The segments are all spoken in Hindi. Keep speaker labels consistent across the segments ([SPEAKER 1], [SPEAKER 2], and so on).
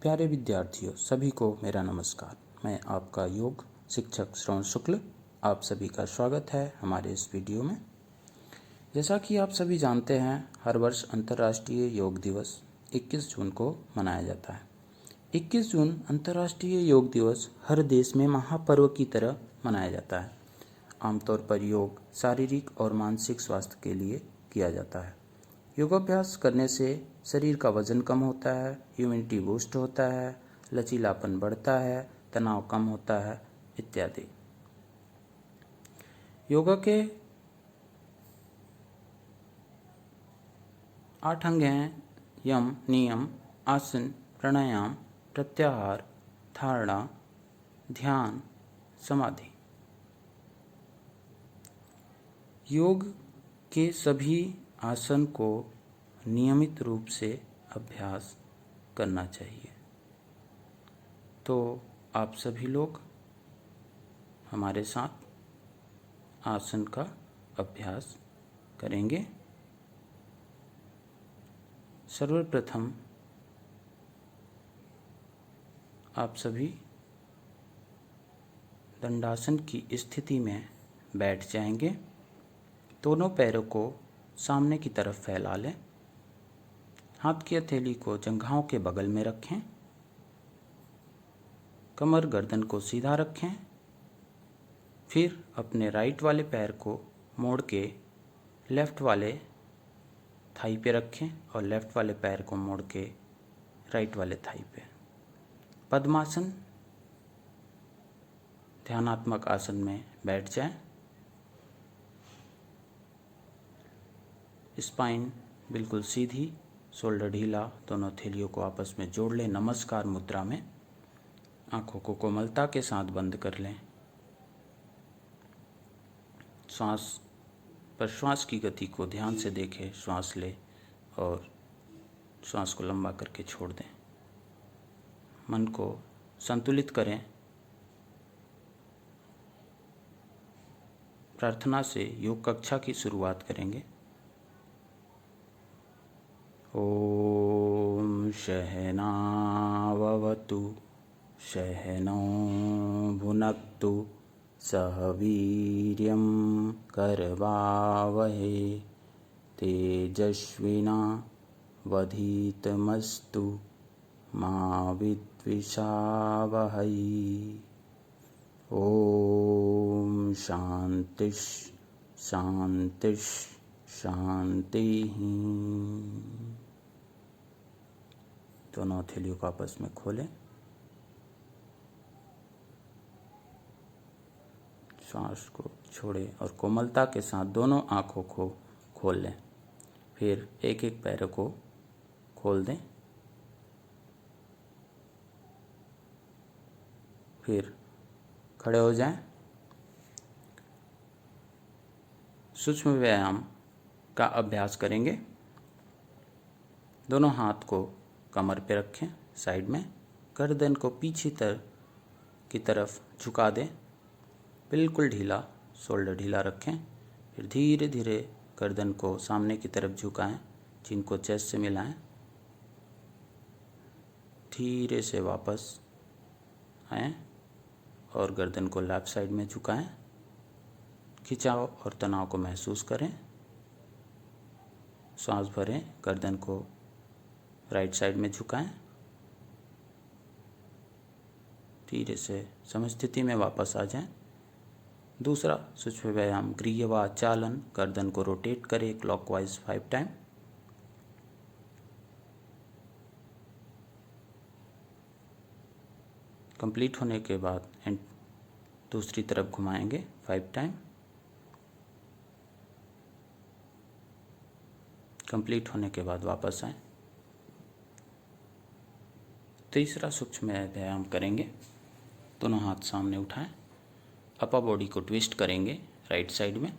[SPEAKER 1] प्यारे विद्यार्थियों, सभी को मेरा नमस्कार। मैं आपका योग शिक्षक श्रवण शुक्ल आप सभी का स्वागत है हमारे इस वीडियो में। जैसा कि आप सभी जानते हैं, हर वर्ष अंतर्राष्ट्रीय योग दिवस 21 जून को मनाया जाता है। 21 जून अंतर्राष्ट्रीय योग दिवस हर देश में महापर्व की तरह मनाया जाता है। आमतौर पर योग शारीरिक और मानसिक स्वास्थ्य के लिए किया जाता है। योगाभ्यास करने से शरीर का वजन कम होता है, इम्यूनिटी बूस्ट होता है, लचीलापन बढ़ता है, तनाव कम होता है इत्यादि। योगा के 8 अंग हैं: यम, नियम, आसन, प्राणायाम, प्रत्याहार, धारणा, ध्यान, समाधि। योग के सभी आसन को नियमित रूप से अभ्यास करना चाहिए। तो आप सभी लोग हमारे साथ आसन का अभ्यास करेंगे। सर्वप्रथम आप सभी दंडासन की स्थिति में बैठ जाएंगे। दोनों पैरों को सामने की तरफ फैला लें। हाथ की हथेली को जंघाओं के बगल में रखें। कमर गर्दन को सीधा रखें। फिर अपने राइट वाले पैर को मोड़ के लेफ्ट वाले थाई पे रखें और लेफ्ट वाले पैर को मोड़ के राइट वाले थाई पे। पद्मासन ध्यानात्मक आसन में बैठ जाएं। स्पाइन बिल्कुल सीधी, शोल्डर ढीला, दोनों हथेलियों को आपस में जोड़ लें। नमस्कार मुद्रा में आंखों को कोमलता के साथ बंद कर लें। श्वास की गति को ध्यान से देखें। श्वास ले और श्वास को लंबा करके छोड़ दें। मन को संतुलित करें। प्रार्थना से योग कक्षा की शुरुआत करेंगे। ओम सहनाववतु सहनौ भुनक्तु सह वीर्यं करवावहै तेजस्विना वधीतमस्तु मा विद्विषावहै। ओम शांतिः शांतिः शांतिः। दोनों हथेलियों को आपस में खोलें। श्वास को छोड़ें और कोमलता के साथ दोनों आँखों को खोल लें। फिर एक एक पैर को खोल दें। फिर खड़े हो जाएं। सूक्ष्म व्यायाम का अभ्यास करेंगे। दोनों हाथ को कमर पे रखें साइड में। गर्दन को पीछे की तरफ झुका दें। बिल्कुल ढीला, शोल्डर ढीला रखें। फिर धीरे धीरे गर्दन को सामने की तरफ झुकाएं। चिन को चेस्ट से मिलाएं। धीरे से वापस आएं और गर्दन को लेफ्ट साइड में झुकाएं। खिंचाव और तनाव को महसूस करें। सांस भरें। गर्दन को राइट साइड में झुकाएं। धीरे से समस्थिति में वापस आ जाएं। दूसरा सूक्ष्म व्यायाम ग्रीवा चालन। गर्दन को रोटेट करें क्लॉकवाइज 5 टाइम। कंप्लीट होने के बाद दूसरी तरफ घुमाएंगे 5 टाइम। कंप्लीट होने के बाद वापस आएं। तीसरा सूक्ष्म व्यायाम करेंगे। दोनों हाथ सामने उठाएं। अपर बॉडी को ट्विस्ट करेंगे राइट साइड में।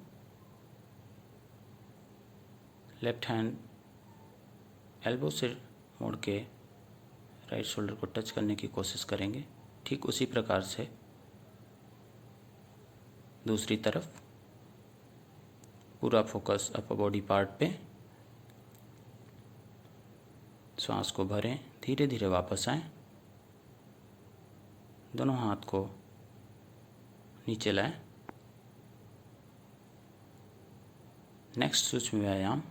[SPEAKER 1] लेफ्ट हैंड एल्बो से मोड़ के राइट शोल्डर को टच करने की कोशिश करेंगे। ठीक उसी प्रकार से दूसरी तरफ पूरा फोकस अपर बॉडी पार्ट पे। सांस को भरें। धीरे धीरे वापस आएं। दोनों हाथ को नीचे लाएं। नेक्स्ट सूक्ष्म व्यायाम,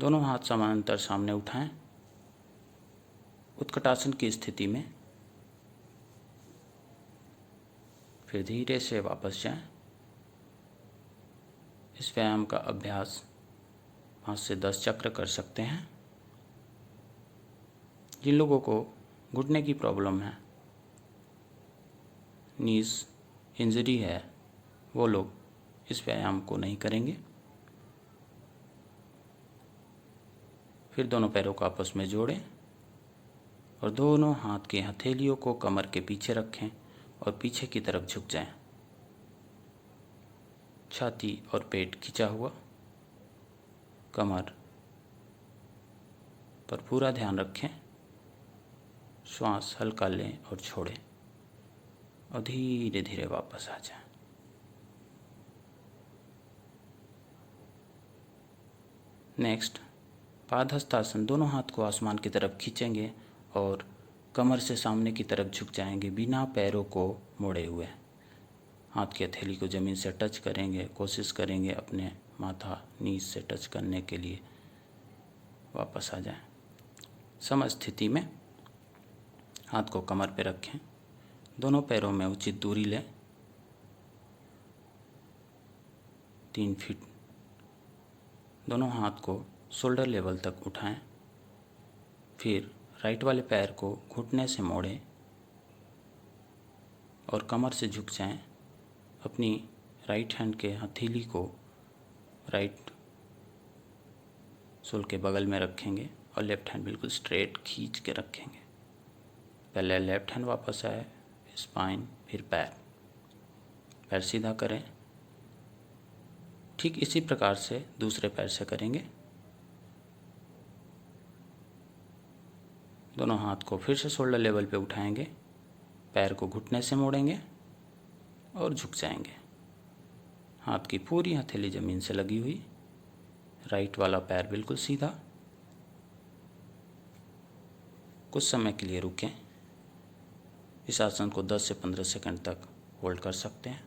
[SPEAKER 1] दोनों हाथ समानांतर सामने उठाएं, उत्कटासन की स्थिति में। फिर धीरे से वापस जाएं। इस व्यायाम का अभ्यास 5 से 10 चक्र कर सकते हैं। जिन लोगों को घुटने की प्रॉब्लम है, नीज इंजरी है, वो लोग इस व्यायाम को नहीं करेंगे। फिर दोनों पैरों को आपस में जोड़ें और दोनों हाथ की हथेलियों को कमर के पीछे रखें और पीछे की तरफ झुक जाएं। छाती और पेट खिंचा हुआ, कमर पर पूरा ध्यान रखें। श्वास हल्का लें और छोड़ें और धीरे धीरे वापस आ जाएं। नेक्स्ट, पादहस्तासन, दोनों हाथ को आसमान की तरफ खींचेंगे और कमर से सामने की तरफ झुक जाएंगे बिना पैरों को मोड़े हुए। हाथ की हथेली को ज़मीन से टच करेंगे, कोशिश करेंगे अपने माथा नीज से टच करने के लिए। वापस आ जाएं। सम स्थिति में हाथ को कमर पे रखें, दोनों पैरों में उचित दूरी लें, 3 फीट। दोनों हाथ को शोल्डर लेवल तक उठाएं। फिर राइट वाले पैर को घुटने से मोड़ें और कमर से झुक जाएं। अपनी राइट हैंड के हथेली को राइट सोल के बगल में रखेंगे और लेफ्ट हैंड बिल्कुल स्ट्रेट खींच के रखेंगे। पहले लेफ्ट हैंड वापस आए, स्पाइन, फिर पैर। पैर सीधा करें। ठीक इसी प्रकार से दूसरे पैर से करेंगे। दोनों हाथ को फिर से शोल्डर लेवल पे उठाएंगे, पैर को घुटने से मोड़ेंगे और झुक जाएंगे। हाथ की पूरी हथेली ज़मीन से लगी हुई, राइट वाला पैर बिल्कुल सीधा। कुछ समय के लिए रुकें। इस आसन को 10 से 15 सेकंड तक होल्ड कर सकते हैं।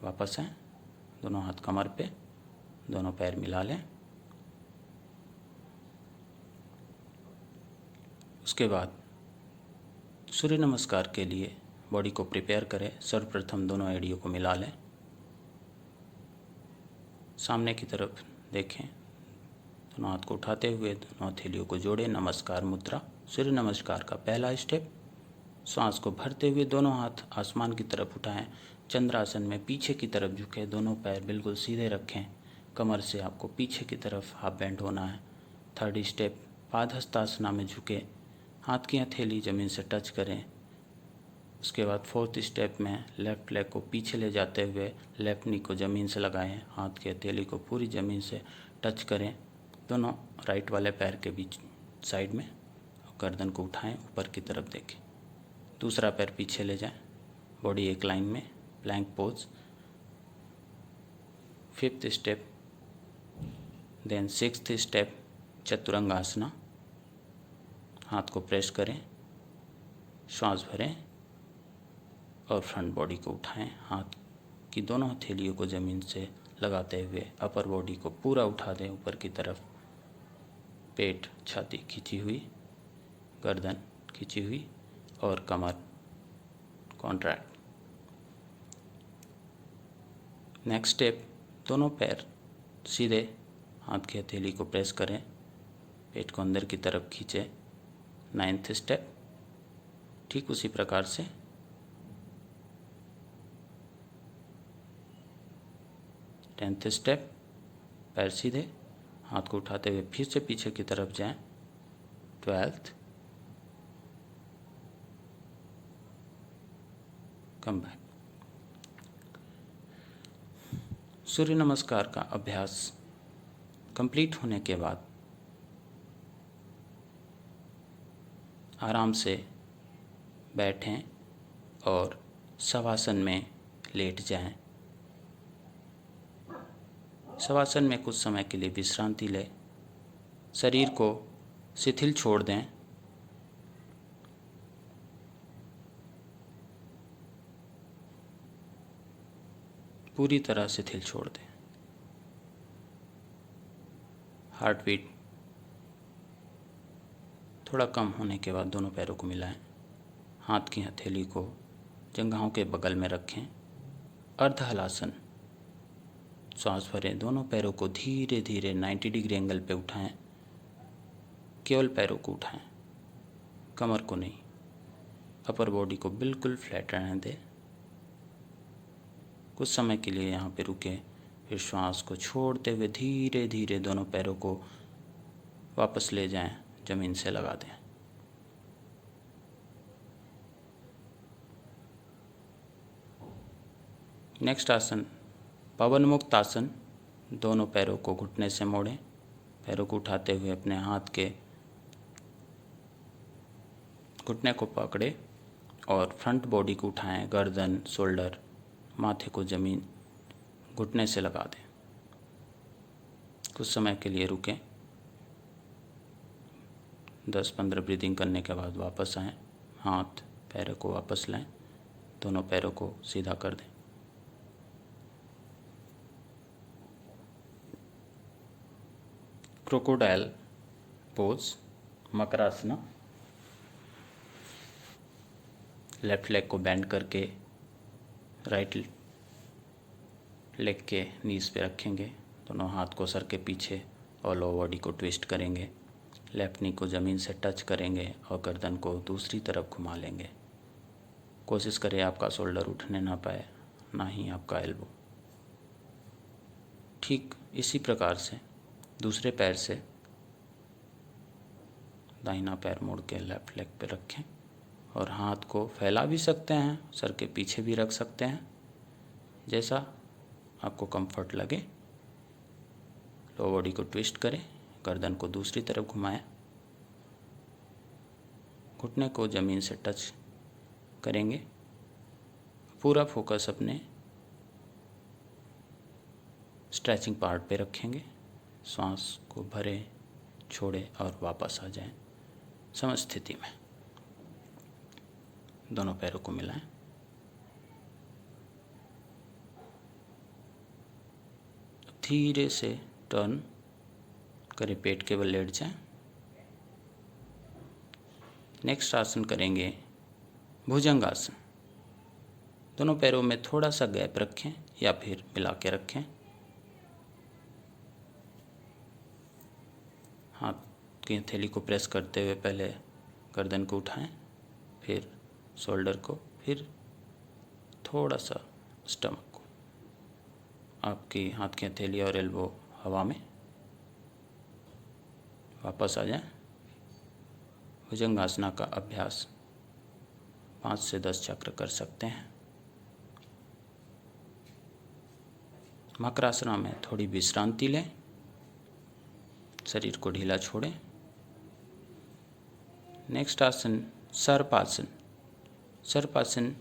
[SPEAKER 1] वापस आएं, दोनों हाथ कमर पे, दोनों पैर मिला लें। उसके बाद सूर्य नमस्कार के लिए बॉडी को प्रिपेयर करें। सर्वप्रथम दोनों एड़ियों को मिला लें, सामने की तरफ देखें, दोनों हाथ को उठाते हुए दोनों हथेलियों को जोड़ें। नमस्कार मुद्रा। सूर्य नमस्कार का पहला स्टेप, सांस को भरते हुए दोनों हाथ आसमान की तरफ उठाएं। चंद्रासन में पीछे की तरफ झुकें, दोनों पैर बिल्कुल सीधे रखें। कमर से आपको पीछे की तरफ हाफ बेंड होना है। थर्ड स्टेप, पादहस्तासना में झुके, हाथ की हथेली ज़मीन से टच करें। उसके बाद फोर्थ स्टेप में लेफ़्ट लेग को पीछे ले जाते हुए लेफ़्ट नी को ज़मीन से लगाएं, हाथ की हथेली को पूरी ज़मीन से टच करें। दोनों राइट वाले पैर के बीच साइड में, गर्दन को उठाएं, ऊपर की तरफ देखें। दूसरा पैर पीछे ले जाएं, बॉडी एक लाइन में, plank pose. Fifth step, then sixth step, chaturangasana. हाथ को प्रेस करें, श्वास भरें और फ्रंट बॉडी को उठाएं। हाथ की दोनों हथेलियों को ज़मीन से लगाते हुए अपर बॉडी को पूरा उठा दें ऊपर की तरफ। पेट, छाती खींची हुई, गर्दन खींची हुई और कमर कॉन्ट्रैक्ट। नेक्स्ट स्टेप, दोनों पैर सीधे, हाथ की हथेली को प्रेस करें, पेट को अंदर की तरफ खींचें। 9th स्टेप, ठीक उसी प्रकार से। टेंथ स्टेप, पैर सीधे, हाथ को उठाते हुए फिर से पीछे की तरफ जाएं। 12th, come back. सूर्य नमस्कार का अभ्यास कंप्लीट होने के बाद आराम से बैठें और शवासन में लेट जाएं। शवासन में कुछ समय के लिए विश्रांति लें, शरीर को शिथिल छोड़ दें। पूरी तरह शिथिल छोड़ दें। हार्ट बीट थोड़ा कम होने के बाद दोनों पैरों को मिलाएं। हाथ की हथेली को जंघाओं के बगल में रखें। अर्ध हलासन। सांस भरें। दोनों पैरों को धीरे धीरे 90 डिग्री एंगल पे उठाएं। केवल पैरों को उठाएं, कमर को नहीं। अपर बॉडी को बिल्कुल फ्लैट रहने दें। कुछ समय के लिए यहाँ पे रुकें। फिर श्वास को छोड़ते हुए धीरे धीरे दोनों पैरों को वापस ले जाएं, ज़मीन से लगा दें। नेक्स्ट आसन पवन मुक्त आसन। दोनों पैरों को घुटने से मोड़ें। पैरों को उठाते हुए अपने हाथ के घुटने को पकड़े और फ्रंट बॉडी को उठाएं। गर्दन, शोल्डर, माथे को ज़मीन घुटने से लगा दें। कुछ समय के लिए रुकें। 10-15 ब्रीदिंग करने के बाद वापस आएं। हाथ पैरों को वापस लाएं। दोनों पैरों को सीधा कर दें। Crocodile pose, makarasana. Left leg को बेंड करके राइट लेग के नीज पे रखेंगे। दोनों हाथ को सर के पीछे और लोअर बॉडी को ट्विस्ट करेंगे। लेफ्ट नी को ज़मीन से टच करेंगे और गर्दन को दूसरी तरफ घुमा लेंगे। कोशिश करें आपका शोल्डर उठने ना पाए, ना ही आपका एल्बो। ठीक इसी प्रकार से दूसरे पैर से दाहिना पैर मोड़ के लेफ्ट लेग पे रखें और हाथ को फैला भी सकते हैं, सर के पीछे भी रख सकते हैं, जैसा आपको कंफर्ट लगे। लोअर बॉडी को ट्विस्ट करें, गर्दन को दूसरी तरफ घुमाएं, घुटने को ज़मीन से टच करेंगे। पूरा फोकस अपने स्ट्रेचिंग पार्ट पे रखेंगे। सांस को भरें, छोड़ें और वापस आ जाएं समस्थिति में। दोनों पैरों को मिलाएं। धीरे से टर्न करें, पेट के बल लेट जाएं। नेक्स्ट आसन करेंगे भुजंगासन। दोनों पैरों में थोड़ा सा गैप रखें या फिर मिला के रखें। हाथ की हथेली को प्रेस करते हुए पहले गर्दन को उठाएं, फिर शोल्डर को, फिर थोड़ा सा स्टमक को। आपकी हाथ की हथेली और एल्बो हवा में वापस आ जाएं। भुजंगासना का अभ्यास 5 से 10 चक्र कर सकते हैं। मकरासना में थोड़ी विश्रांति लें, शरीर को ढीला छोड़ें। नेक्स्ट आसन सर्पासन। सर्पासन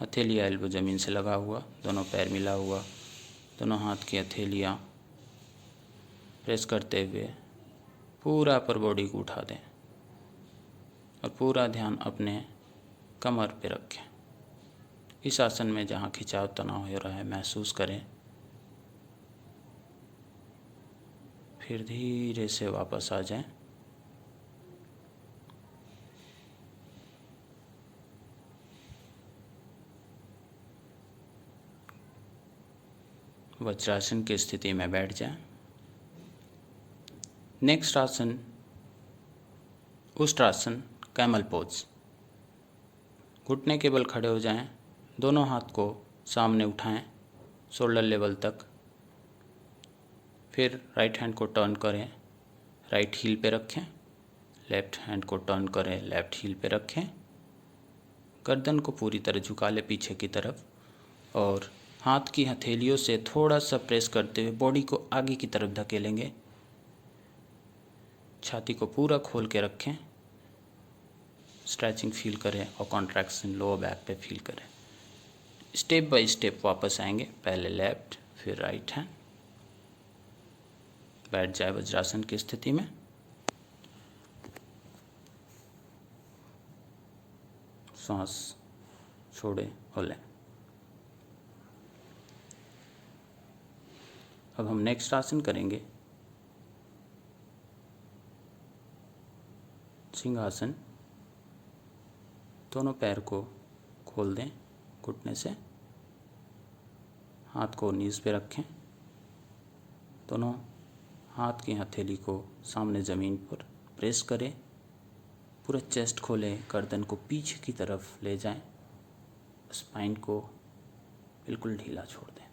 [SPEAKER 1] हथेली एल्बो ज़मीन से लगा हुआ, दोनों पैर मिला हुआ, दोनों हाथ की हथेलियाँ प्रेस करते हुए पूरा अपर बॉडी को उठा दें और पूरा ध्यान अपने कमर पे रखें। इस आसन में जहाँ खिंचाव तनाव हो रहा है महसूस करें, फिर धीरे से वापस आ जाएं। वज्रासन की स्थिति में बैठ जाएं। नेक्स्ट आसन उष्ट्रासन, कैमल पोज। घुटने के बल खड़े हो जाएं, दोनों हाथ को सामने उठाएं शोल्डर लेवल तक। फिर राइट हैंड को टर्न करें, राइट हील पे रखें। लेफ्ट हैंड को टर्न करें, लेफ्ट हील पे रखें। गर्दन को पूरी तरह झुका ले पीछे की तरफ और हाथ की हथेलियों से थोड़ा सा प्रेस करते हुए बॉडी को आगे की तरफ धकेलेंगे। छाती को पूरा खोल के रखें, स्ट्रेचिंग फील करें और कॉन्ट्रैक्शन लोअर बैक पे फील करें। स्टेप बाय स्टेप वापस आएंगे, पहले लेफ्ट फिर राइट हैंड। बैठ जाए वज्रासन की स्थिति में। सांस छोड़ें और लें। अब हम नेक्स्ट आसन करेंगे सिंहासन। दोनों पैर को खोल दें घुटने से, हाथ को नीज पे रखें, दोनों हाथ की हथेली को सामने ज़मीन पर प्रेस करें, पूरा चेस्ट खोलें, गर्दन को पीछे की तरफ ले जाएं, स्पाइन को बिल्कुल ढीला छोड़ दें।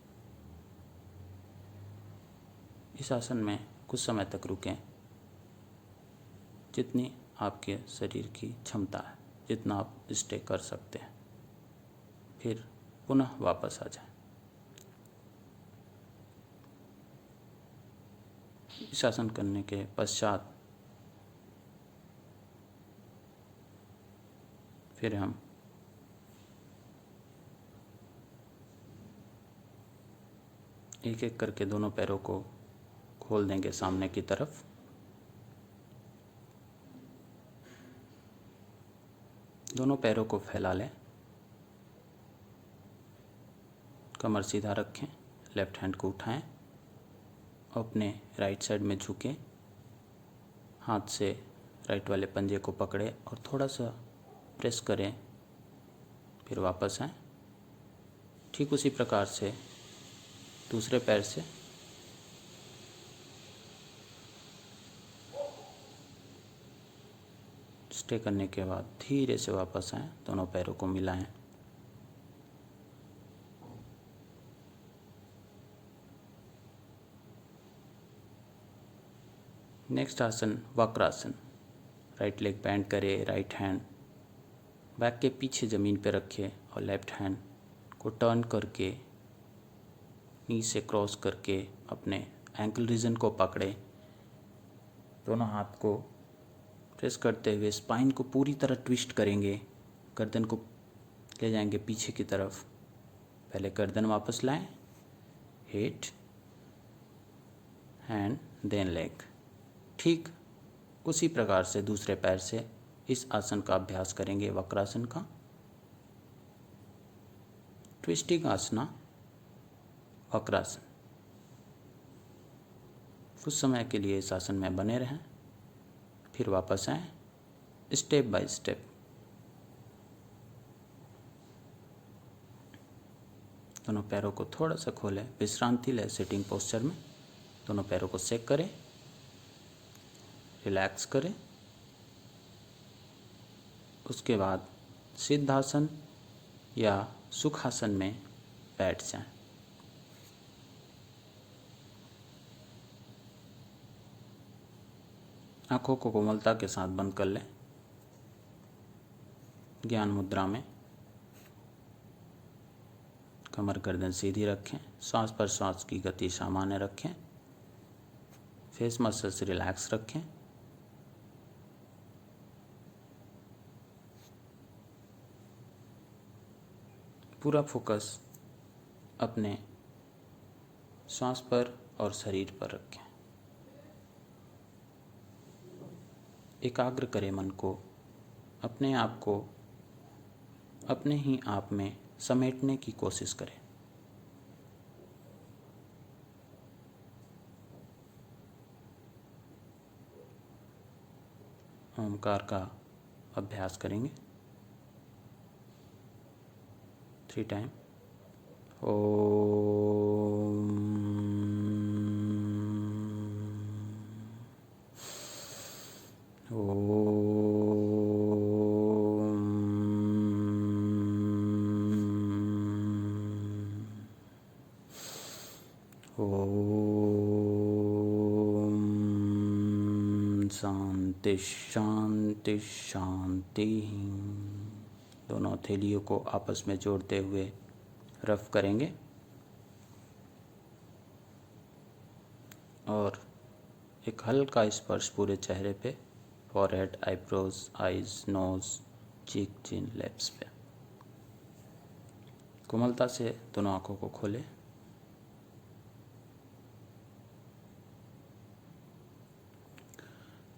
[SPEAKER 1] इस आसन में कुछ समय तक रुकें, जितनी आपके शरीर की क्षमता है, जितना आप स्टे कर सकते हैं, फिर पुनः वापस आ जाएं। इस आसन करने के पश्चात फिर हम एक एक करके दोनों पैरों को खोल देंगे सामने की तरफ। दोनों पैरों को फैला लें, कमर सीधा रखें, लेफ्ट हैंड को उठाएं, अपने राइट साइड में झुकें, हाथ से राइट वाले पंजे को पकड़ें और थोड़ा सा प्रेस करें, फिर वापस आएं। ठीक उसी प्रकार से दूसरे पैर से स्टे करने के बाद धीरे से वापस आएं, दोनों पैरों को मिलाएं। नेक्स्ट आसन वक्रासन। राइट लेग बेंड करें, राइट हैंड बैक के पीछे ज़मीन पे रखें और लेफ्ट हैंड को टर्न करके नी से क्रॉस करके अपने एंकल रीजन को पकड़ें। दोनों हाथ को प्रेस करते हुए स्पाइन को पूरी तरह ट्विस्ट करेंगे, गर्दन को ले जाएंगे पीछे की तरफ। पहले गर्दन वापस लाएं, हेड, हैंड, देन लेग। ठीक उसी प्रकार से दूसरे पैर से इस आसन का अभ्यास करेंगे, वक्रासन का। ट्विस्टिंग आसना, वक्रासन। कुछ समय के लिए इस आसन में बने रहें, फिर वापस आएं, स्टेप बाय स्टेप। दोनों पैरों को थोड़ा सा खोलें, विश्रांति लें सिटिंग पोस्चर में। दोनों पैरों को सेक करें, रिलैक्स करें। उसके बाद सिद्धासन या सुखासन में बैठ जाएं। आँखों को कोमलता के साथ बंद कर लें, ज्ञान मुद्रा में। कमर गर्दन सीधी रखें, सांस प्रश्वास की गति सामान्य रखें, फेस मसल्स रिलैक्स रखें। पूरा फोकस अपने श्वास पर और शरीर पर रखें। एकाग्र करें मन को, अपने आप को अपने ही आप में समेटने की कोशिश करें। ओमकार का अभ्यास करेंगे 3 टाइम। शांति शांति शांति। दोनों हथेलियों को आपस में जोड़ते हुए रफ करेंगे और एक हल्का स्पर्श पूरे चेहरे पे, फॉरहेड, आईब्रोज, आईज, नोज, चीक, चिन, लिप्स पे। कोमलता से दोनों आंखों को खोलें।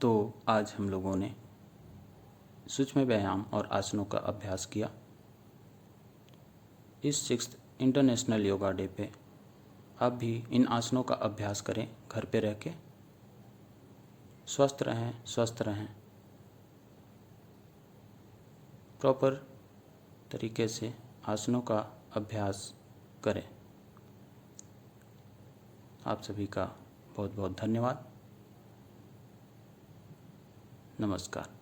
[SPEAKER 1] तो आज हम लोगों ने सूक्ष्म व्यायाम और आसनों का अभ्यास किया। इस 6th इंटरनेशनल योगा डे पे आप भी इन आसनों का अभ्यास करें घर पे रह के। स्वस्थ रहें, प्रॉपर तरीके से आसनों का अभ्यास करें। आप सभी का बहुत बहुत धन्यवाद। नमस्कार।